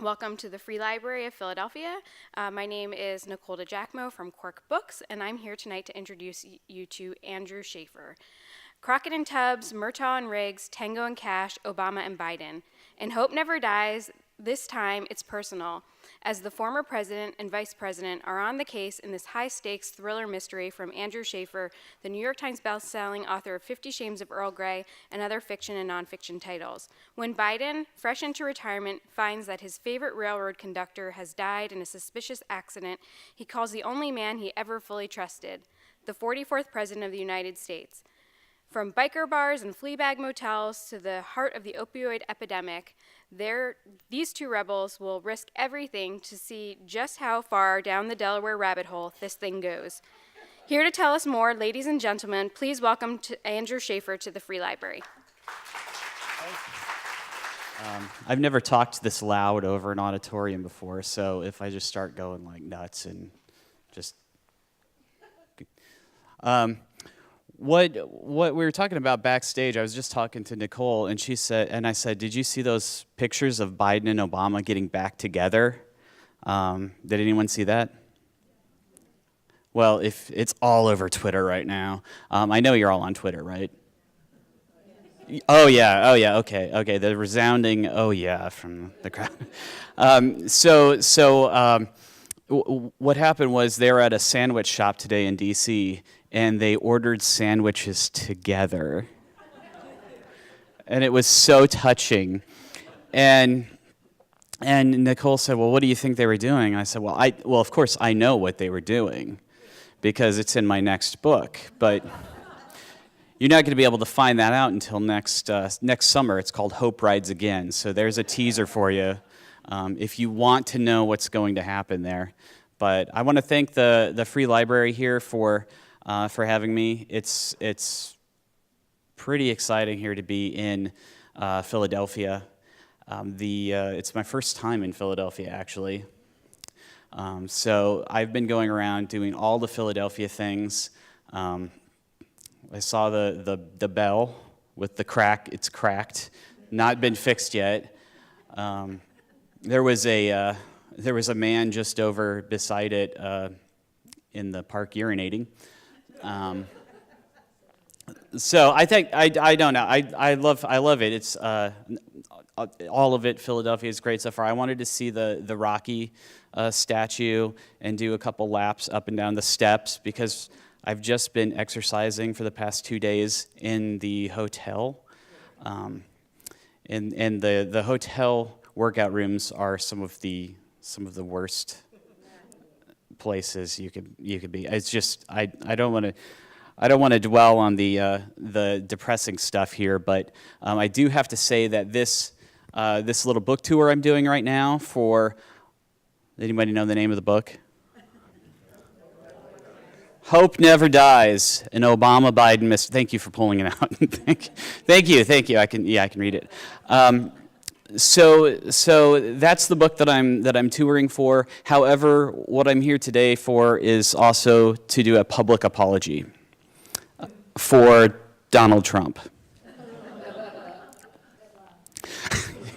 Welcome to the Free Library of Philadelphia. My name is Nicole DeJacmo from Quirk Books, and I'm here tonight to introduce you to Andrew Shaffer. Crockett and Tubbs, Murtaugh and Riggs, Tango and Cash, Obama and Biden. And hope never dies. This time, it's personal, as the former president and vice president are on the case in this high-stakes thriller mystery from Andrew Shaffer, the New York Times bestselling author of 50 Shades of Earl Grey and other fiction and nonfiction titles. When Biden, fresh into retirement, finds that his favorite railroad conductor has died in a suspicious accident, he calls the only man he ever fully trusted, the 44th president of the United States. From biker bars and fleabag motels to the heart of the opioid epidemic, these two rebels will risk everything to see just how far down the Delaware rabbit hole this thing goes. Here to tell us more, ladies and gentlemen, please welcome Andrew Shaffer to the Free Library. I've never talked this loud over an auditorium before, so if I just start going like nuts and just... What we were talking about backstage, I was just talking to Nicole, and I said, did you see those pictures of Biden and Obama getting back together? Did anyone see that? Well, if it's all over Twitter right now. I know you're all on Twitter, right? Oh yeah, okay. The resounding oh yeah from the crowd. What happened was they were at a sandwich shop today in D.C., and they ordered sandwiches together. And it was so touching. And Nicole said, well, what do you think they were doing? And I said, well, of course I know what they were doing because it's in my next book. But you're not going to be able to find that out until next summer. It's called Hope Rides Again. So there's a teaser for you if you want to know what's going to happen there. But I want to thank the Free Library here for having me. It's pretty exciting here to be in Philadelphia. It's my first time in Philadelphia, actually. So I've been going around doing all the Philadelphia things. I saw the bell with the crack. It's cracked, not been fixed yet. There was a man just over beside it in the park urinating. So I think I don't know. I love it. It's all of it. Philadelphia is great so far. I wanted to see the Rocky statue and do a couple laps up and down the steps because I've just been exercising for the past 2 days in the hotel, and the hotel workout rooms are some of the worst places you could be. It's just I don't want to dwell on the depressing stuff here, but I do have to say that this little book tour I'm doing right now for anybody know the name of the book? Hope Never Dies, an Obama-Biden mystery. Thank you for pulling it out. Thank you. I can read it. So that's the book that I'm touring for. However, what I'm here today for is also to do a public apology for Donald Trump.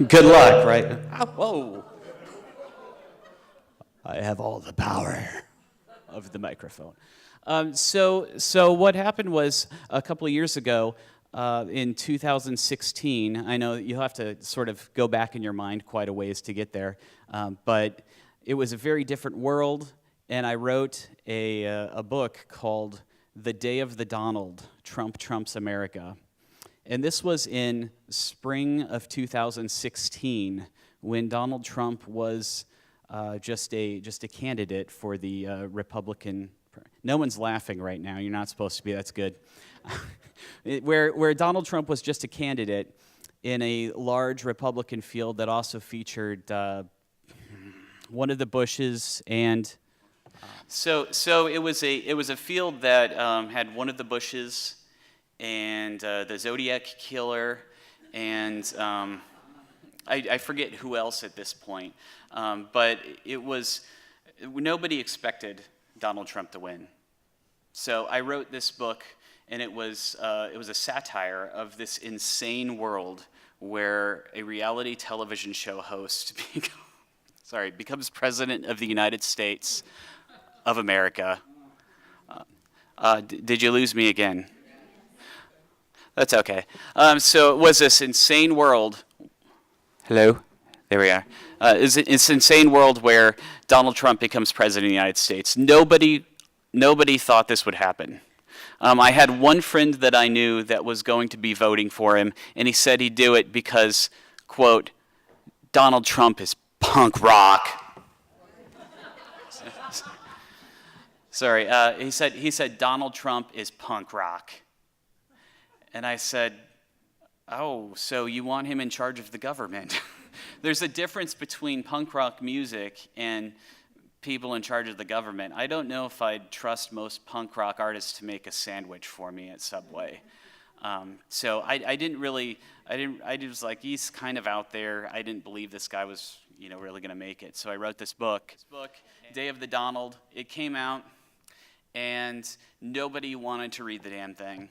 Good luck, right? Whoa. I have all the power of the microphone. So what happened was a couple of years ago, in 2016, I know you'll have to sort of go back in your mind quite a ways to get there, but it was a very different world, and I wrote a book called The Day of the Donald, Trump Trumps America. And this was in spring of 2016 when Donald Trump was just a candidate for the Republican. No one's laughing right now. You're not supposed to be. That's good. Where Donald Trump was just a candidate in a large Republican field that also featured one of the Bushes and so it was a field that had one of the Bushes and the Zodiac Killer and I forget who else at this point, but it was nobody expected Donald Trump to win. So I wrote this book, and it was a satire of this insane world where a reality television show host becomes president of the United States of America. Did you lose me again? That's okay. So it was this insane world. Hello? There we are. It's this insane world where Donald Trump becomes president of the United States. Nobody thought this would happen. I had one friend that I knew that was going to be voting for him, and he said he'd do it because, quote, Donald Trump is punk rock. Sorry, he said Donald Trump is punk rock. And I said, oh, so you want him in charge of the government? There's a difference between punk rock music and people in charge of the government. I don't know if I'd trust most punk rock artists to make a sandwich for me at Subway. So I was like, he's kind of out there. I didn't believe this guy was, really going to make it. So I wrote this book. Day of the Donald. It came out, and nobody wanted to read the damn thing.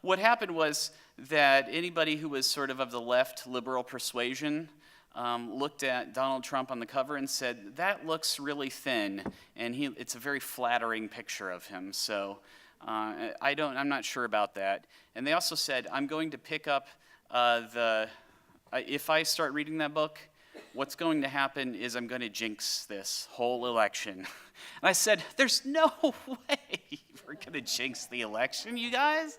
What happened was that anybody who was sort of the left liberal persuasion looked at Donald Trump on the cover and said, that looks really thin, and it's a very flattering picture of him, so I'm not sure about that. And they also said, I'm going to pick up if I start reading that book, what's going to happen is I'm going to jinx this whole election. And I said, there's no way we're going to jinx the election, you guys.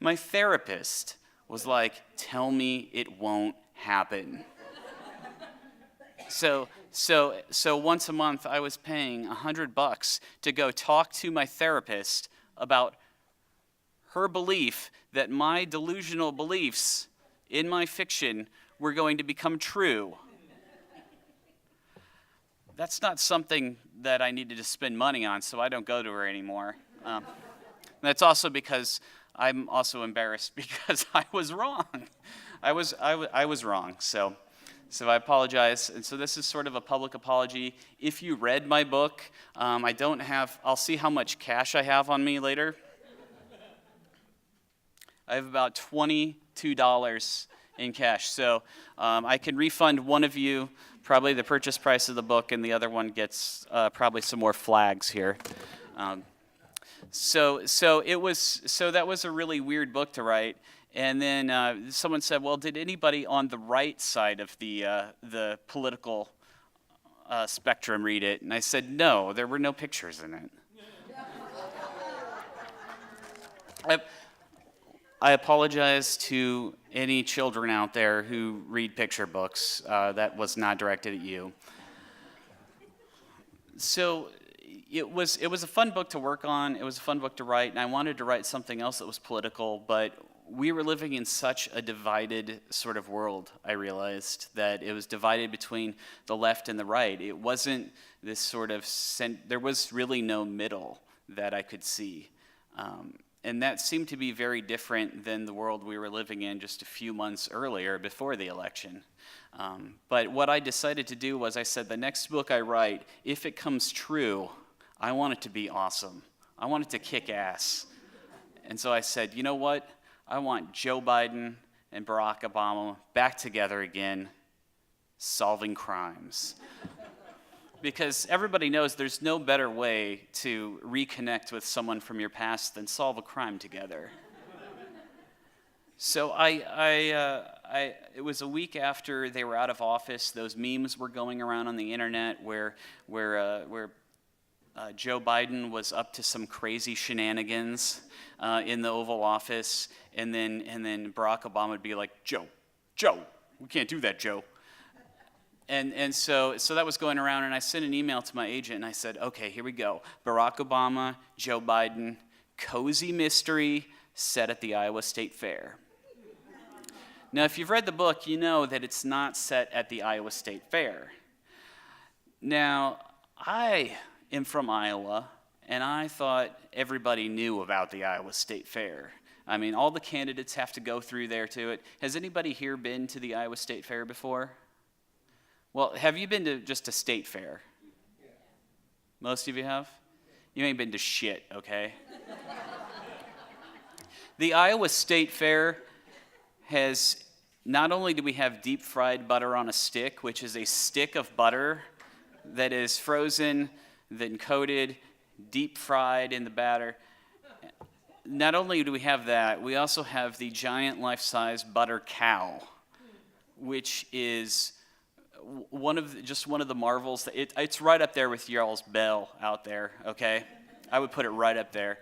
My therapist was like, tell me it won't happen. So once a month I was paying $100 to go talk to my therapist about her belief that my delusional beliefs in my fiction were going to become true. That's not something that I needed to spend money on, so I don't go to her anymore. That's also because I'm also embarrassed because I was wrong. I was wrong, so I apologize. And so this is sort of a public apology. If you read my book, I'll see how much cash I have on me later. I have about $22 in cash. So I can refund one of you probably the purchase price of the book, and the other one gets probably some more flags here. So that was a really weird book to write. And then someone said, well, did anybody on the right side of the political spectrum read it? And I said, no, there were no pictures in it. I apologize to any children out there who read picture books. That was not directed at you. So it was a fun book to work on. It was a fun book to write, and I wanted to write something else that was political, but we were living in such a divided sort of world, I realized, that it was divided between the left and the right. It wasn't this sort of, there was really no middle that I could see. And that seemed to be very different than the world we were living in just a few months earlier before the election. But what I decided to do was I said, the next book I write, if it comes true, I want it to be awesome. I want it to kick ass. And so I said, you know what? I want Joe Biden and Barack Obama back together again, solving crimes. Because everybody knows there's no better way to reconnect with someone from your past than solve a crime together. So it was a week after they were out of office. Those memes were going around on the internet where Joe Biden was up to some crazy shenanigans in the Oval Office, and then Barack Obama would be like, Joe, we can't do that, Joe. And so that was going around, and I sent an email to my agent, and I said, okay, here we go. Barack Obama, Joe Biden, cozy mystery set at the Iowa State Fair. Now, if you've read the book, you know that it's not set at the Iowa State Fair. Now, I am from Iowa, and I thought everybody knew about the Iowa State Fair. I mean, all the candidates have to go through there to it. Has anybody here been to the Iowa State Fair before? Well, have you been to just a state fair? Yeah. Most of you have? You ain't been to shit, okay? The Iowa State Fair has not only do we have deep fried butter on a stick, which is a stick of butter that is frozen, then coated, deep fried in the batter. Not only do we have that, we also have the giant life-size butter cow, which is one of the marvels. It's right up there with y'all's bell out there, okay? I would put it right up there.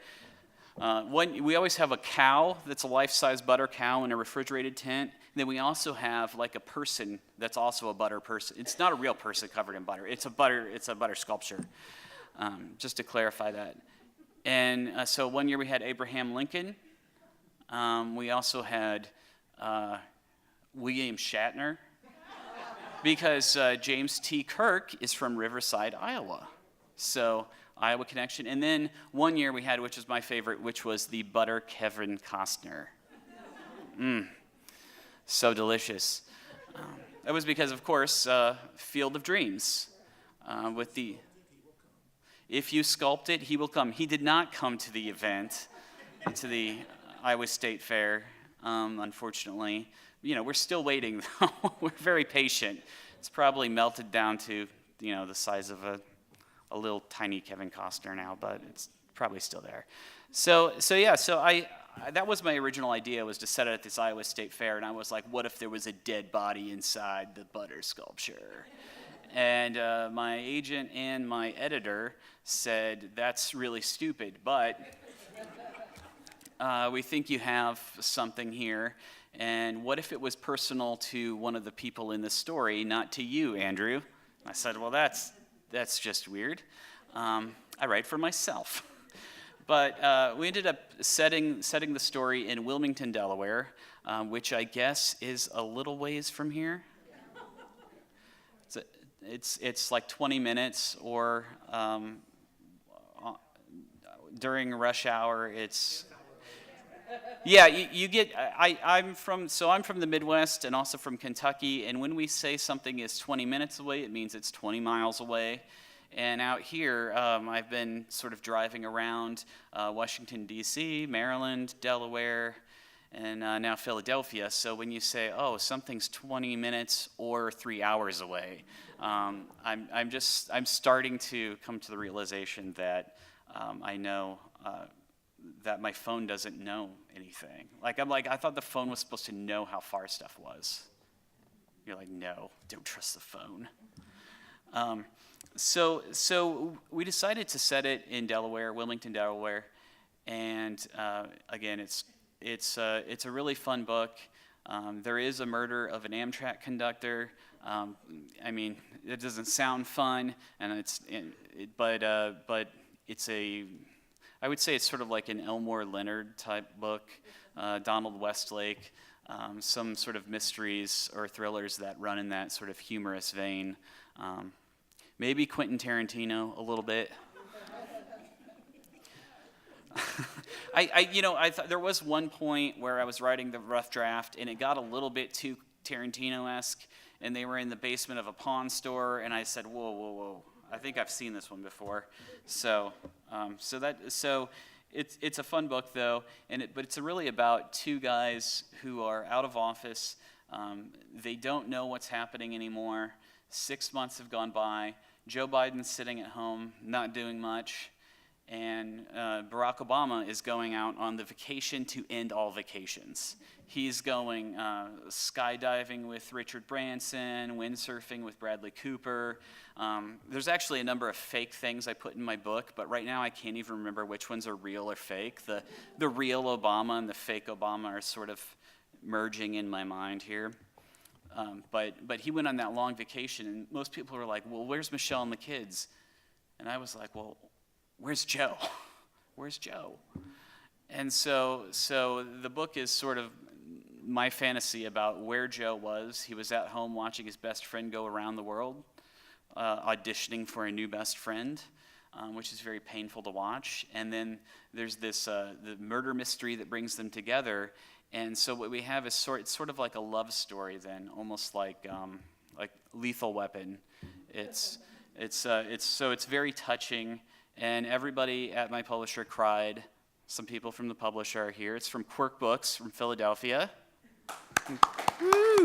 We always have a cow that's a life-size butter cow in a refrigerated tent. Then we also have like a person that's also a butter person. It's not a real person covered in butter. It's a butter sculpture. Just to clarify that. And so one year we had Abraham Lincoln. We also had William Shatner, because James T. Kirk is from Riverside, Iowa. So Iowa connection. And then one year we had, which is my favorite, which was the butter Kevin Costner. So delicious. That was because, of course, Field of Dreams. With the, if you sculpt it, he will come. He did not come to the event, to the Iowa State Fair, unfortunately. You know, we're still waiting, though. We're very patient. It's probably melted down to, you know, the size of a little tiny Kevin Costner now, but it's probably still there. So that was my original idea, was to set it at this Iowa State Fair, and I was like, what if there was a dead body inside the butter sculpture? And my agent and my editor said, that's really stupid, but we think you have something here. And what if it was personal to one of the people in the story, not to you, Andrew? I said, well, that's just weird. I write for myself. But we ended up setting the story in Wilmington, Delaware, which I guess is a little ways from here. It's like 20 minutes, or during rush hour, it's... Yeah, you get. I'm from the Midwest and also from Kentucky, and when we say something is 20 minutes away, it means it's 20 miles away. And out here, I've been sort of driving around Washington, D.C., Maryland, Delaware, and now Philadelphia. So when you say, oh, something's 20 minutes or 3 hours away, I'm starting to come to the realization that I know. That my phone doesn't know anything. I thought the phone was supposed to know how far stuff was. You're like, no, don't trust the phone. So we decided to set it in Delaware, Wilmington, Delaware, and again, it's a really fun book. There is a murder of an Amtrak conductor. I mean, it doesn't sound fun, and but it's a... I would say it's sort of like an Elmore Leonard type book, Donald Westlake, some sort of mysteries or thrillers that run in that sort of humorous vein. Maybe Quentin Tarantino a little bit. I thought there was one point where I was writing the rough draft and it got a little bit too Tarantino-esque, and they were in the basement of a pawn store, and I said, whoa. I think I've seen this one before, so it's a fun book though, but it's really about two guys who are out of office. They don't know what's happening anymore. 6 months have gone by. Joe Biden's sitting at home, not doing much, and Barack Obama is going out on the vacation to end all vacations. He's going skydiving with Richard Branson, windsurfing with Bradley Cooper. There's actually a number of fake things I put in my book, but right now I can't even remember which ones are real or fake. The real Obama and the fake Obama are sort of merging in my mind here. But he went on that long vacation, and most people were like, well, where's Michelle and the kids? And I was like, well, where's Joe? Where's Joe? And so the book is sort of my fantasy about where Joe was. He was at home watching his best friend go around the world, auditioning for a new best friend, which is very painful to watch. And then there's this the murder mystery that brings them together. And so what we have is it's sort of like a love story then, almost like Lethal Weapon. It's very touching, and everybody at my publisher cried. Some people from the publisher are here. It's from Quirk Books from Philadelphia. Woo!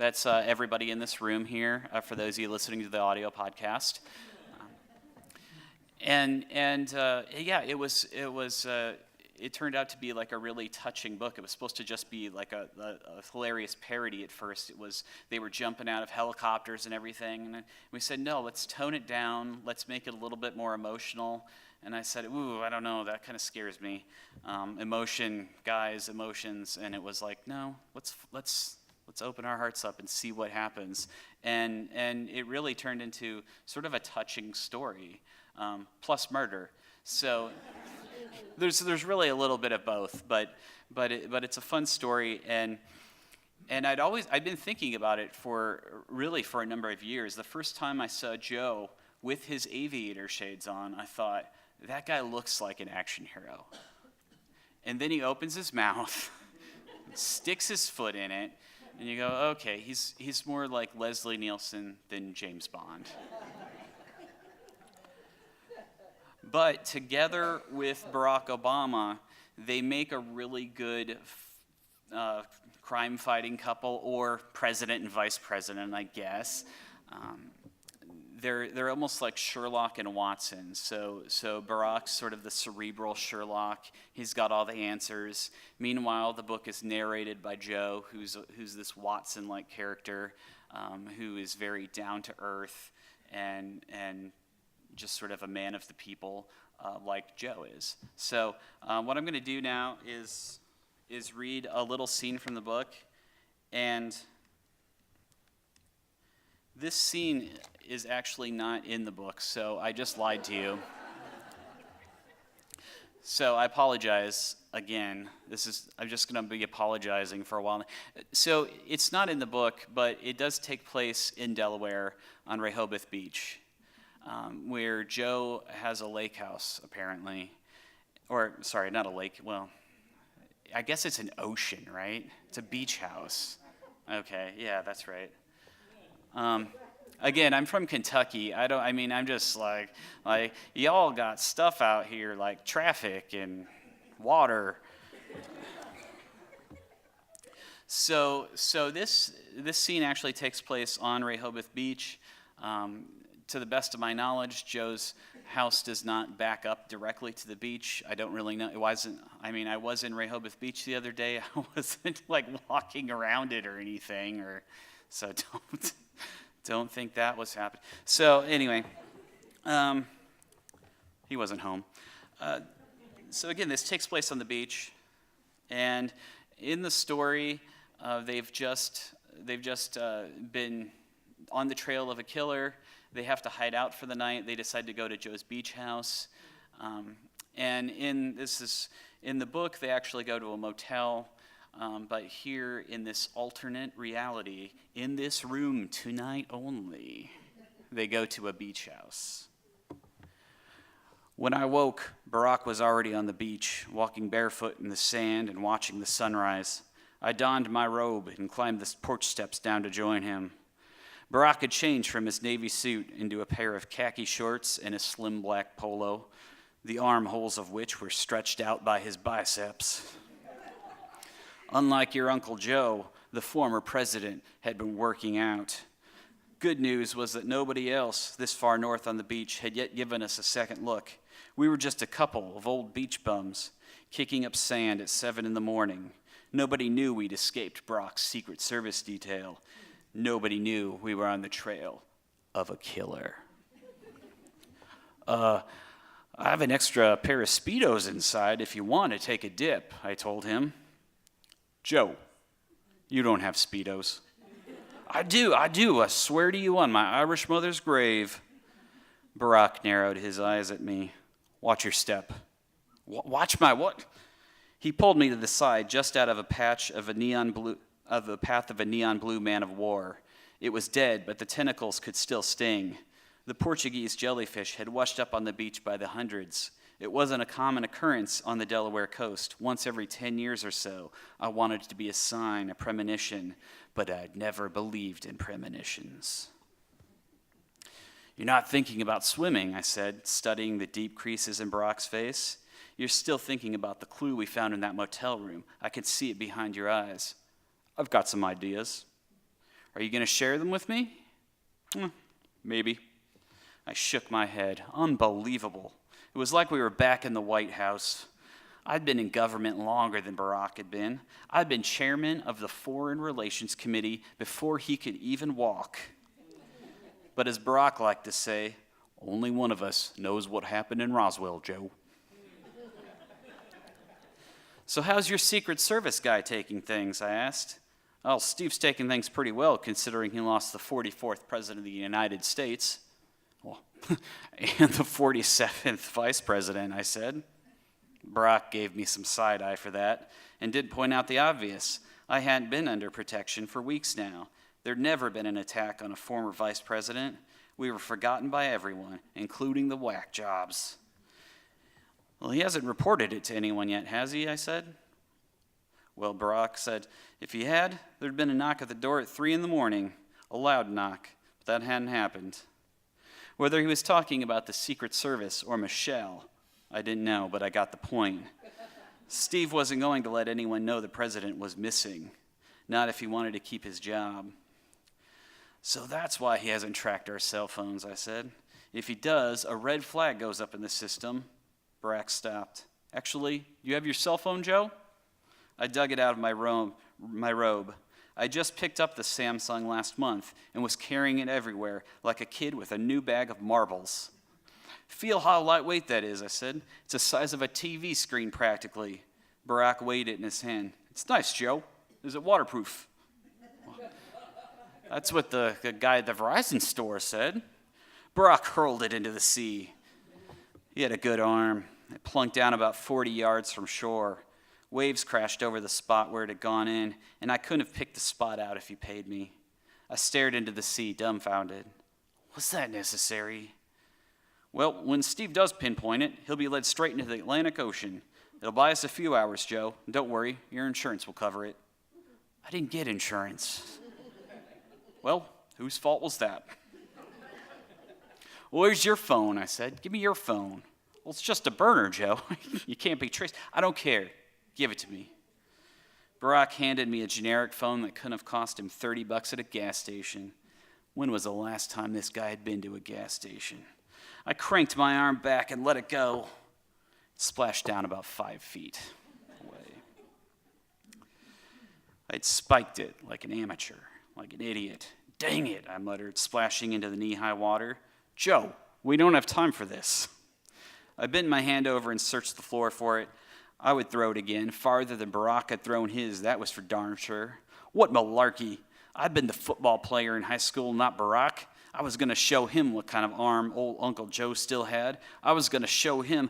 That's everybody in this room here, for those of you listening to the audio podcast. It turned out to be like a really touching book. It was supposed to just be like a hilarious parody at first. They were jumping out of helicopters and everything, and we said, no, let's tone it down. Let's make it a little bit more emotional. And I said, ooh, I don't know, that kind of scares me. Emotions. And it was like, no, let's open our hearts up and see what happens. And it really turned into sort of a touching story, plus murder. So there's really a little bit of both, but it's a fun story, and I'd been thinking about it for a number of years. The first time I saw Joe with his aviator shades on, I thought, that guy looks like an action hero. And then he opens his mouth, sticks his foot in it, and you go, okay, he's more like Leslie Nielsen than James Bond. But together with Barack Obama, they make a really good crime-fighting couple, or president and vice president, I guess. They're almost like Sherlock and Watson. So Barack's sort of the cerebral Sherlock. He's got all the answers. Meanwhile, the book is narrated by Joe, who's this Watson-like character, who is very down to earth and just sort of a man of the people, like Joe is. So what I'm going to do now is read a little scene from the book, and this scene is actually not in the book, so I just lied to you. So I apologize again. I'm just going to be apologizing for a while. So it's not in the book, but it does take place in Delaware on Rehoboth Beach, where Joe has a lake house, apparently. Or, sorry, not a lake. Well, I guess it's an ocean, right? It's a beach house. Okay, yeah, that's right. Again, I'm from Kentucky. I'm just like y'all got stuff out here like traffic and water. So this scene actually takes place on Rehoboth Beach. To the best of my knowledge, Joe's house does not back up directly to the beach. I don't really know. I was in Rehoboth Beach the other day. I wasn't like walking around it or anything, so don't think that was happening. So anyway, he wasn't home. So again, this takes place on the beach, and in the story, they've just been on the trail of a killer. They have to hide out for the night. They decide to go to Joe's beach house, and in the book, they actually go to a motel. But here in this alternate reality, in this room tonight only, they go to a beach house. When I woke, Barack was already on the beach, walking barefoot in the sand and watching the sunrise. I donned my robe and climbed the porch steps down to join him. Barack had changed from his navy suit into a pair of khaki shorts and a slim black polo, the armholes of which were stretched out by his biceps. Unlike your Uncle Joe, the former president had been working out. Good news was that nobody else this far north on the beach had yet given us a second look. We were just a couple of old beach bums kicking up sand at 7 a.m. Nobody knew we'd escaped Brock's Secret Service detail. Nobody knew we were on the trail of a killer. I have an extra pair of Speedos inside if you want to take a dip, I told him. Joe, you don't have Speedos. I do, I swear to you on my Irish mother's grave. Barack narrowed his eyes at me. Watch your step. Watch my what? He pulled me to the side just out of a patch of the path of a neon blue man of war. It was dead, but the tentacles could still sting. The Portuguese jellyfish had washed up on the beach by the hundreds. It wasn't a common occurrence on the Delaware coast. Once every 10 years or so, I wanted it to be a sign, a premonition, but I'd never believed in premonitions. You're not thinking about swimming, I said, studying the deep creases in Barack's face. You're still thinking about the clue we found in that motel room. I could see it behind your eyes. I've got some ideas. Are you going to share them with me? Maybe. I shook my head. Unbelievable. It was like we were back in the White House. I'd been in government longer than Barack had been. I'd been chairman of the Foreign Relations Committee before he could even walk. But as Barack liked to say, only one of us knows what happened in Roswell, Joe. So how's your Secret Service guy taking things, I asked. Well, Steve's taking things pretty well, considering he lost the 44th President of the United States. Well, and the 47th Vice President, I said. Barack gave me some side-eye for that, and did point out the obvious. I hadn't been under protection for weeks now. There'd never been an attack on a former vice president. We were forgotten by everyone, including the whack jobs. Well, he hasn't reported it to anyone yet, has he? I said. Well, Barack said, if he had, there'd been a knock at the door at 3 a.m, a loud knock, but that hadn't happened. Whether he was talking about the Secret Service or Michelle, I didn't know, but I got the point. Steve wasn't going to let anyone know the president was missing, not if he wanted to keep his job. So that's why he hasn't tracked our cell phones, I said. If he does, a red flag goes up in the system. Barack stopped. Actually, you have your cell phone, Joe? I dug it out of my robe. I just picked up the Samsung last month and was carrying it everywhere like a kid with a new bag of marbles. Feel how lightweight that is, I said. It's the size of a TV screen practically. Barack weighed it in his hand. It's nice, Joe. Is it waterproof? That's what the guy at the Verizon store said. Barack hurled it into the sea. He had a good arm. It plunked down about 40 yards from shore. Waves crashed over the spot where it had gone in, and I couldn't have picked the spot out if he paid me. I stared into the sea, dumbfounded. Was that necessary? Well, when Steve does pinpoint it, he'll be led straight into the Atlantic Ocean. It'll buy us a few hours, Joe. Don't worry, your insurance will cover it. I didn't get insurance. Well, whose fault was that? Well, where's your phone? I said. Give me your phone. Well, it's just a burner, Joe. You can't be traced. I don't care. Give it to me. Barack handed me a generic phone that couldn't have cost him $30 at a gas station. When was the last time this guy had been to a gas station? I cranked my arm back and let it go. It splashed down about 5 feet away. I'd spiked it like an amateur, like an idiot. Dang it, I muttered, splashing into the knee-high water. Joe, we don't have time for this. I bent my hand over and searched the floor for it. I would throw it again, farther than Barack had thrown his, that was for darn sure. What malarkey. I'd been the football player in high school, not Barack. I was going to show him what kind of arm old Uncle Joe still had. I was going to show him,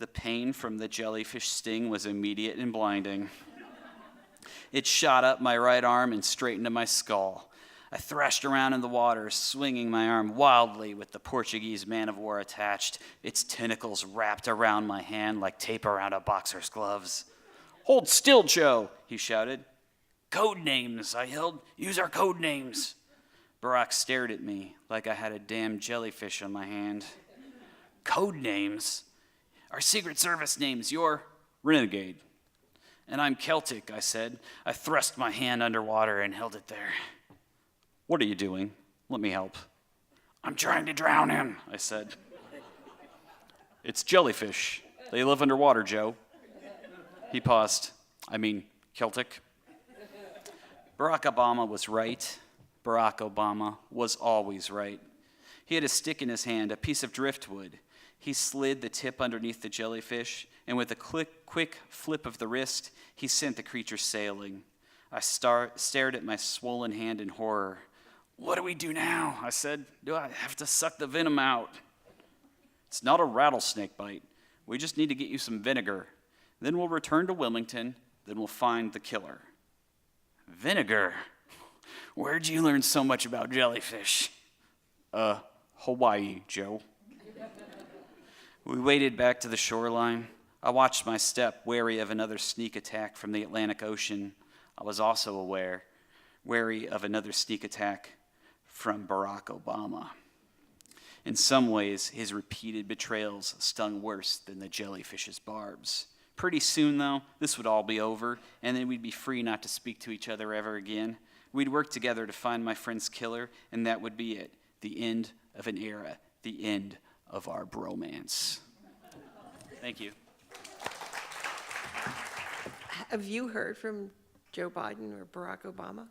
The pain from the jellyfish sting was immediate and blinding. It shot up my right arm and straight into my skull. I thrashed around in the water, swinging my arm wildly with the Portuguese man-of-war attached, its tentacles wrapped around my hand like tape around a boxer's gloves. Hold still, Joe, he shouted. Code names, I yelled. Use our code names. Barack stared at me like I had a damn jellyfish on my hand. Code names? Our Secret Service names, you're Renegade. And I'm Celtic, I said. I thrust my hand underwater and held it there. What are you doing? Let me help. I'm trying to drown him, I said. It's jellyfish. They live underwater, Joe. He paused. I mean, Celtic. Barack Obama was right. Barack Obama was always right. He had a stick in his hand, a piece of driftwood. He slid the tip underneath the jellyfish, and with a quick flip of the wrist, he sent the creature sailing. I stared at my swollen hand in horror. What do we do now? I said. Do I have to suck the venom out? It's not a rattlesnake bite. We just need to get you some vinegar. Then we'll return to Wilmington. Then we'll find the killer. Vinegar? Where'd you learn so much about jellyfish? Hawaii, Joe. We waded back to the shoreline. I watched my step, wary of another sneak attack from the Atlantic Ocean. I was also wary of another sneak attack from Barack Obama. In some ways, his repeated betrayals stung worse than the jellyfish's barbs. Pretty soon, though, this would all be over, and then we'd be free not to speak to each other ever again. We'd work together to find my friend's killer, and that would be it. The end of an era. The end of our bromance. Thank you. Have you heard from Joe Biden or Barack Obama?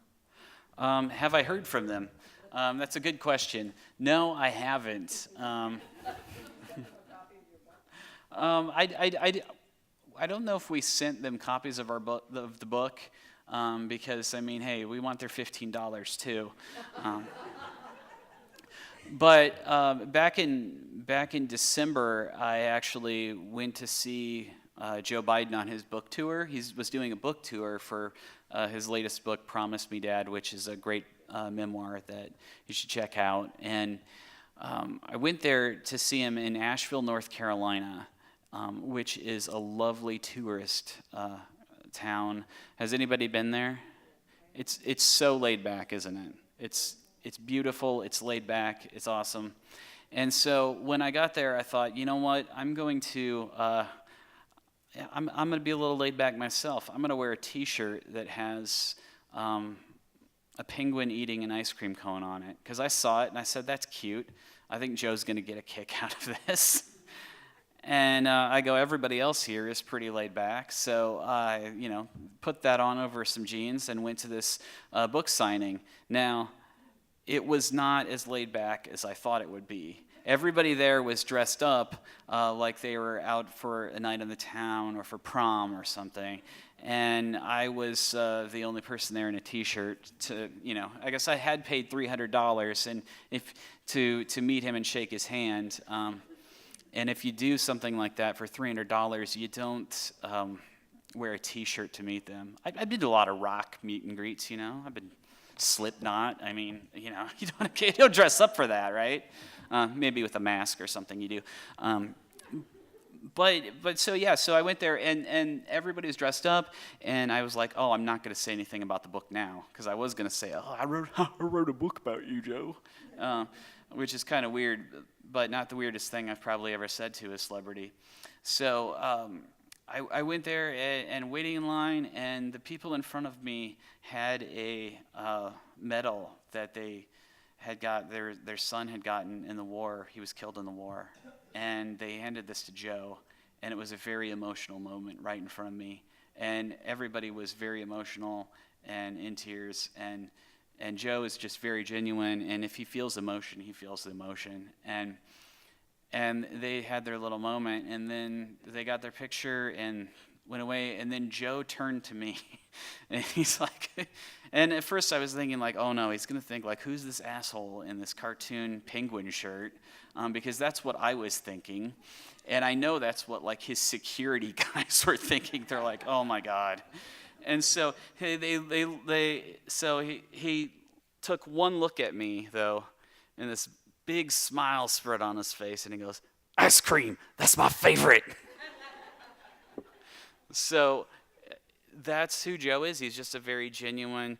Have I heard from them? That's a good question. No, I haven't. I don't know if we sent them copies of the book, because I mean, hey, we want their $15 too. But back in December, I actually went to see Joe Biden on his book tour. He was doing a book tour for his latest book, Promise Me, Dad, which is a great memoir that you should check out. And I went there to see him in Asheville, North Carolina, which is a lovely tourist town. Has anybody been there? It's so laid back, isn't it? It's beautiful, it's laid back, it's awesome. And so when I got there, I thought, you know what, I'm going to be a little laid back myself. I'm going to wear a T-shirt that has a penguin eating an ice cream cone on it, because I saw it and I said, that's cute. I think Joe's going to get a kick out of this. And I go, everybody else here is pretty laid back. So I, put that on over some jeans and went to this book signing. Now, it was not as laid back as I thought it would be. Everybody there was dressed up like they were out for a night in the town or for prom or something. And I was the only person there in a T-shirt. I guess I had paid $300 to meet him and shake his hand. And if you do something like that for $300, you don't wear a T-shirt to meet them. I've been to a lot of rock meet and greets. I've been Slipknot. I mean, you don't dress up for that, right? Maybe with a mask or something you do. So I went there and everybody was dressed up, and I was like, oh, I'm not going to say anything about the book now, because I was going to say, oh, I wrote a book about you, Joe, which is kind of weird, but not the weirdest thing I've probably ever said to a celebrity. So I went there and waiting in line, and the people in front of me had a medal that they had got, their son had gotten in the war. He was killed in the war. And they handed this to Joe, and it was a very emotional moment right in front of me. And everybody was very emotional and in tears, and Joe is just very genuine, and if he feels emotion, he feels the emotion. And they had their little moment, and then they got their picture and went away, and then Joe turned to me, and he's like, and at first I was thinking like, oh no, he's going to think like, who's this asshole in this cartoon penguin shirt? Because that's what I was thinking, and I know that's what like his security guys were thinking. They're like, oh my God. And so he took one look at me though, and this big smile spread on his face, and he goes, ice cream, that's my favorite. So that's who Joe is. He's just a very genuine,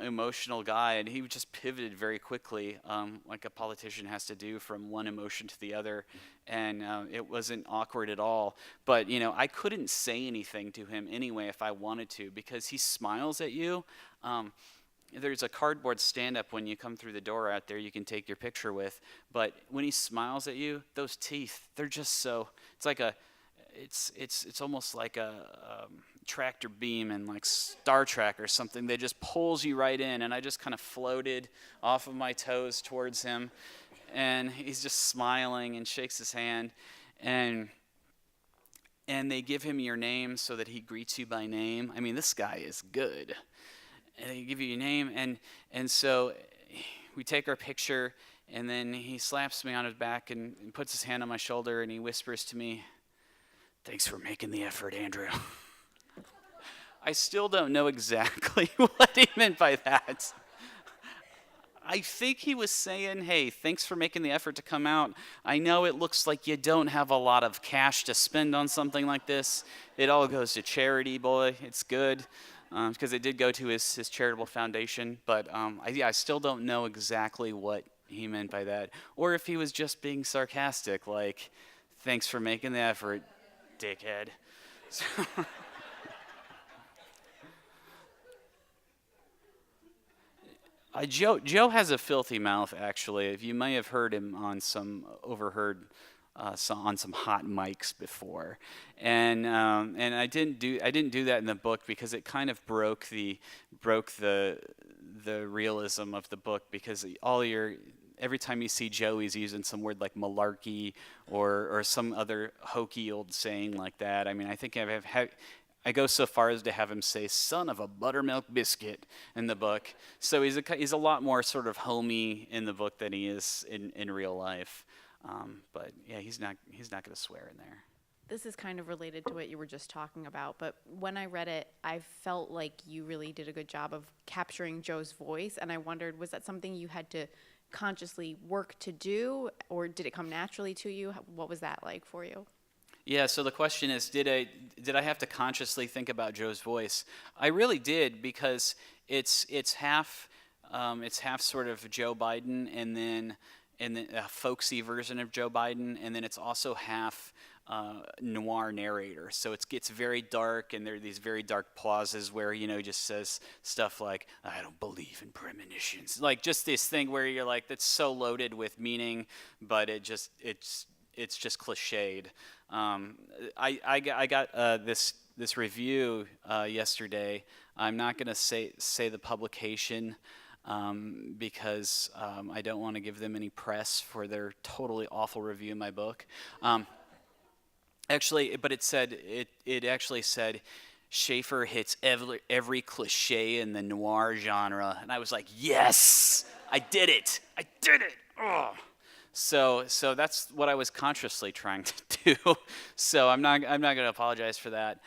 emotional guy, and he just pivoted very quickly, like a politician has to do from one emotion to the other, and it wasn't awkward at all. But, I couldn't say anything to him anyway if I wanted to, because he smiles at you. There's a cardboard stand-up when you come through the door out there you can take your picture with, but when he smiles at you, those teeth, they're just so, it's like it's almost like a tractor beam in like Star Trek or something. They just pulls you right in, and I just kind of floated off of my toes towards him, and he's just smiling and shakes his hand, and they give him your name so that he greets you by name. I mean, this guy is good. And they give you your name, and so we take our picture, and then he slaps me on his back and puts his hand on my shoulder, and he whispers to me, thanks for making the effort, Andrew. I still don't know exactly what he meant by that. I think he was saying, hey, thanks for making the effort to come out. I know it looks like you don't have a lot of cash to spend on something like this. It all goes to charity, boy. It's good. Because it did go to his charitable foundation. But I still don't know exactly what he meant by that. Or if he was just being sarcastic, like, thanks for making the effort, dickhead. Joe has a filthy mouth, actually. You may have heard him on on some hot mics before, and I didn't do that in the book because it kind of broke the realism of the book, because every time you see Joe, he's using some word like malarkey or some other hokey old saying like that. I mean, I think I go so far as to have him say "son of a buttermilk biscuit" in the book. So he's a lot more sort of homey in the book than he is in real life. But yeah, he's not going to swear in there. This is kind of related to what you were just talking about, but when I read it, I felt like you really did a good job of capturing Joe's voice, and I wondered, was that something you had to consciously work to do, or did it come naturally to you? What was that like for you? Yeah, so the question is, did I have to consciously think about Joe's voice? I really did, because it's half sort of Joe Biden, and then a folksy version of Joe Biden, and then it's also half noir narrator. So it gets very dark, and there are these very dark pauses where just says stuff like, "I don't believe in premonitions," like just this thing where you're like, that's so loaded with meaning, but it's just cliched. I got this review yesterday. I'm not going to say the publication, because I don't want to give them any press for their totally awful review of my book. Actually, but it actually said Shaffer hits every cliche in the noir genre, and I was like, yes, I did it. Oh. So that's what I was consciously trying to do. So I'm not going to apologize for that.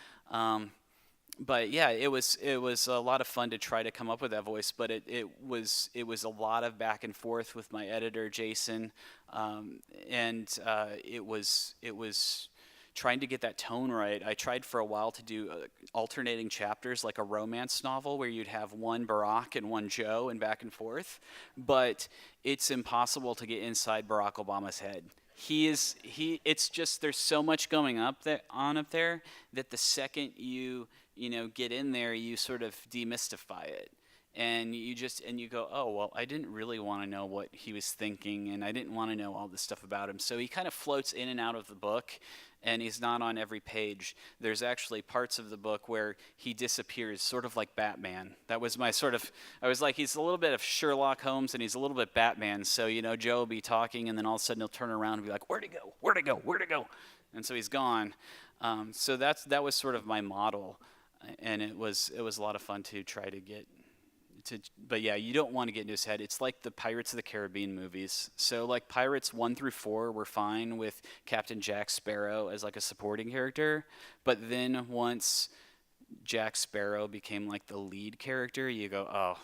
But yeah, it was a lot of fun to try to come up with that voice. But it was a lot of back and forth with my editor Jason, and it was trying to get that tone right. I tried for a while to do alternating chapters, like a romance novel where you'd have one Barack and one Joe and back and forth, but it's impossible to get inside Barack Obama's head. It's just, there's so much going up there that the second you get in there, you sort of demystify it. And you go, oh, well, I didn't really want to know what he was thinking, and I didn't want to know all this stuff about him. So he kind of floats in and out of the book, and he's not on every page. There's actually parts of the book where he disappears, sort of like Batman. That was my I was like, he's a little bit of Sherlock Holmes, and he's a little bit Batman. So, Joe will be talking, and then all of a sudden he'll turn around and be like, where'd he go? Where'd he go? Where'd he go? And so he's gone. So that was sort of my model, and it was a lot of fun to try to get but yeah, you don't want to get into his head. It's like the Pirates of the Caribbean movies. So like Pirates 1 through 4 were fine with Captain Jack Sparrow as like a supporting character, but then once Jack Sparrow became like the lead character, you go, oh,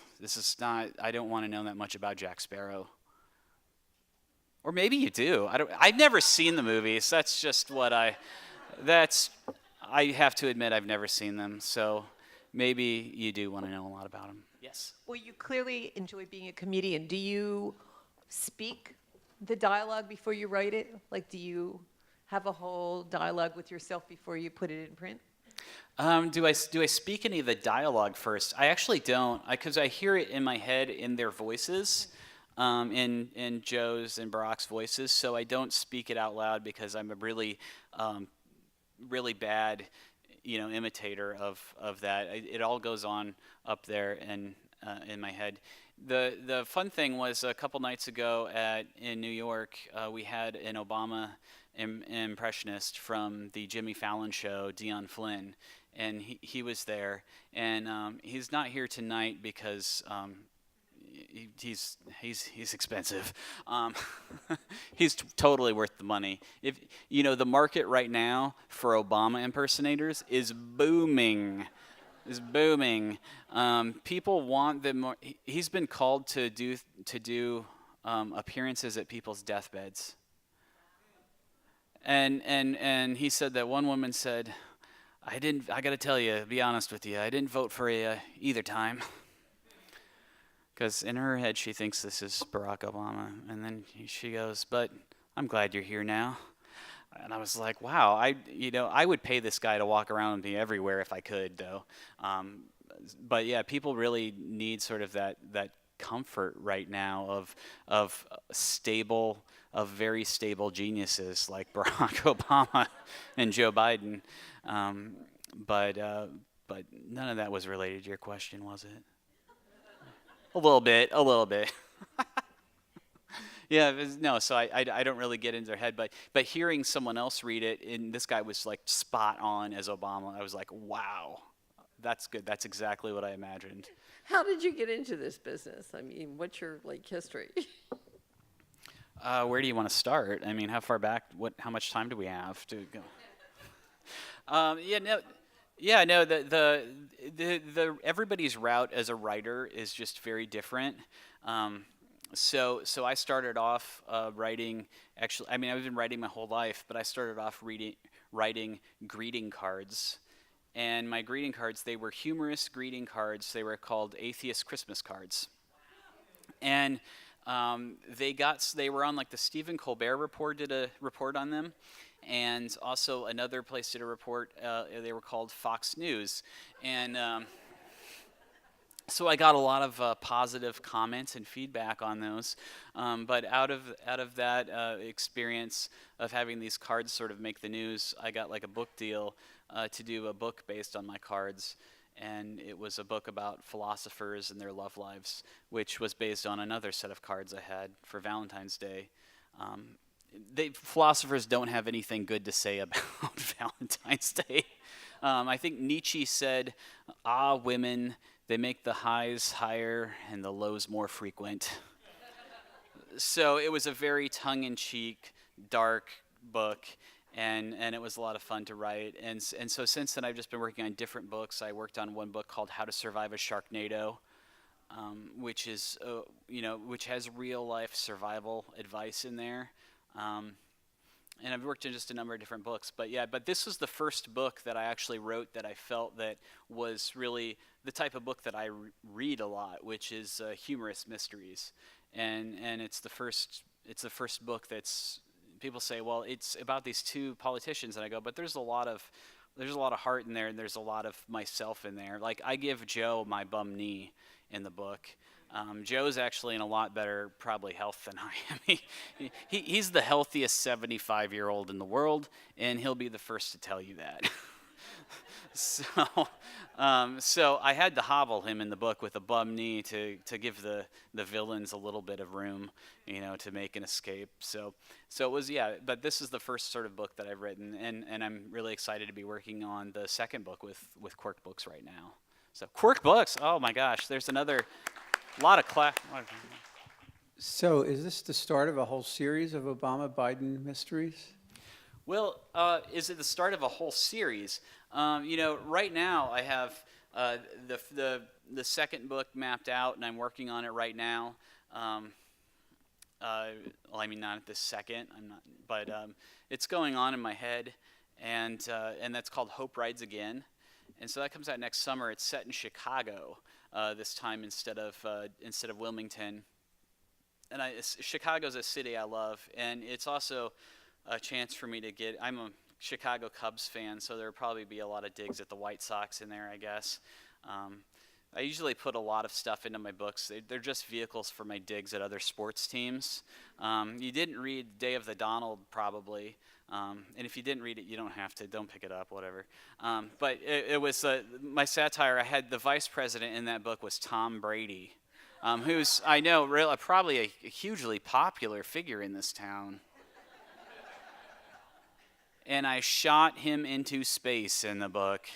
I don't want to know that much about Jack Sparrow. Or maybe you do. I've never seen the movies. That's just I have to admit I've never seen them. So maybe you do want to know a lot about them. Yes. Well, you clearly enjoy being a comedian. Do you speak the dialogue before you write it? Like, do you have a whole dialogue with yourself before you put it in print? Do I speak any of the dialogue first? I actually don't, because I hear it in my head in their voices, in Joe's and Barack's voices. So I don't speak it out loud because I'm a really bad imitator of that. It all goes on up there and in my head. The fun thing was a couple nights ago in New York, we had an Obama impressionist from the Jimmy Fallon show, Dion Flynn, and he was there, and he's not here tonight because he's expensive. He's totally worth the money. If the market right now for Obama impersonators is booming. People want them more. He's been called to do appearances at people's deathbeds. And he said that one woman said, I got to tell you, be honest with you, I didn't vote for you either time. Because in her head, she thinks this is Barack Obama. And then she goes, but I'm glad you're here now. And I was like, wow, I would pay this guy to walk around with me everywhere if I could, though. But yeah, people really need sort of that comfort right now of very stable geniuses like Barack Obama and Joe Biden. But none of that was related to your question, was it? A little bit. Yeah, no, so I don't really get into their head, but hearing someone else read it, and this guy was like spot on as Obama, I was like, wow, that's good. That's exactly what I imagined. How did you get into this business? I mean, what's your history? Where do you want to start? I mean, how far back? How much time do we have to go? The everybody's route as a writer is just very different. So I started off writing. Actually, I mean, I've been writing my whole life, but I started off writing greeting cards, and my greeting cards, they were humorous greeting cards. They were called atheist Christmas cards, and they were on like the Stephen Colbert Report did a report on them, and also another place did a report. They were called Fox News, and so I got a lot of positive comments and feedback on those. But out of that experience of having these cards sort of make the news, I got like a book deal to do a book based on my cards. And it was a book about philosophers and their love lives, which was based on another set of cards I had for Valentine's Day. Philosophers don't have anything good to say about Valentine's Day. I think Nietzsche said, women, they make the highs higher and the lows more frequent. So it was a very tongue-in-cheek, dark book, and it was a lot of fun to write. And so since then, I've just been working on different books. I worked on one book called How to Survive a Sharknado, which has real-life survival advice in there. And I've worked in just a number of different books, but this was the first book that I actually wrote that I felt that was really the type of book that I read a lot, which is humorous mysteries, and it's the first book that's, people say, well, it's about these two politicians, and I go, but there's a lot of heart in there, and there's a lot of myself in there. Like, I give Joe my bum knee in the book. Joe's actually in a lot better, probably, health than I am. He's the healthiest 75-year-old in the world, and he'll be the first to tell you that. So I had to hobble him in the book with a bum knee to give the villains a little bit of room, to make an escape. So it was, but this is the first sort of book that I've written, and I'm really excited to be working on the second book with Quirk Books right now. So Quirk Books, oh my gosh, there's another lot of class. So is this the start of a whole series of Obama-Biden mysteries? Well, is it the start of a whole series? Right now I have the second book mapped out, and I'm working on it right now. Well, I mean, not at this second. I'm not, but it's going on in my head, and that's called Hope Rides Again, and so that comes out next summer. It's set in Chicago this time instead of Wilmington, and Chicago's a city I love, and it's also a chance for me to get. I'm a Chicago Cubs fan, so there'll probably be a lot of digs at the White Sox in there, I guess. I usually put a lot of stuff into my books. They're just vehicles for my digs at other sports teams. You didn't read Day of the Donald, probably. And if you didn't read it, you don't have to. Don't pick it up, whatever. But it was my satire. I had the vice president in that book was Tom Brady, who's, I know, probably a hugely popular figure in this town. And I shot him into space in the book.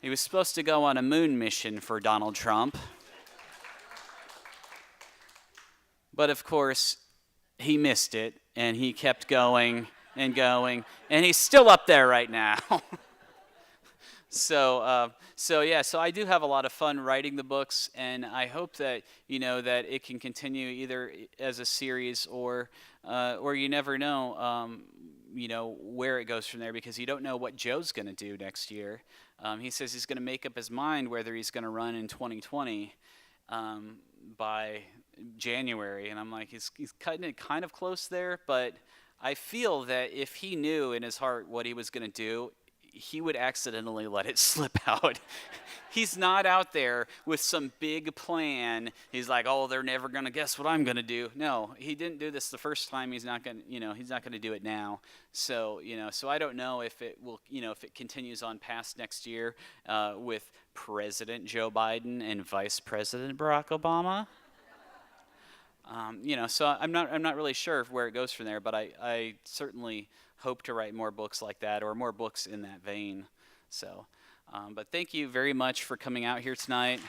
He was supposed to go on a moon mission for Donald Trump. But of course, he missed it, and he kept going and going, and he's still up there right now. So I do have a lot of fun writing the books, and I hope that that it can continue either as a series or you never know where it goes from there, because you don't know what Joe's going to do next year. He says he's going to make up his mind whether he's going to run in 2020 by January, and I'm like, he's cutting it kind of close there, but I feel that if he knew in his heart what he was going to do, he would accidentally let it slip out. He's not out there with some big plan. He's like, oh, they're never going to guess what I'm going to do. No, he didn't do this the first time. He's not going to, he's not going to do it now. So, so I don't know if it will, if it continues on past next year with President Joe Biden and Vice President Barack Obama. So I'm not really sure where it goes from there, but I certainly hope to write more books like that or more books in that vein. So, but thank you very much for coming out here tonight.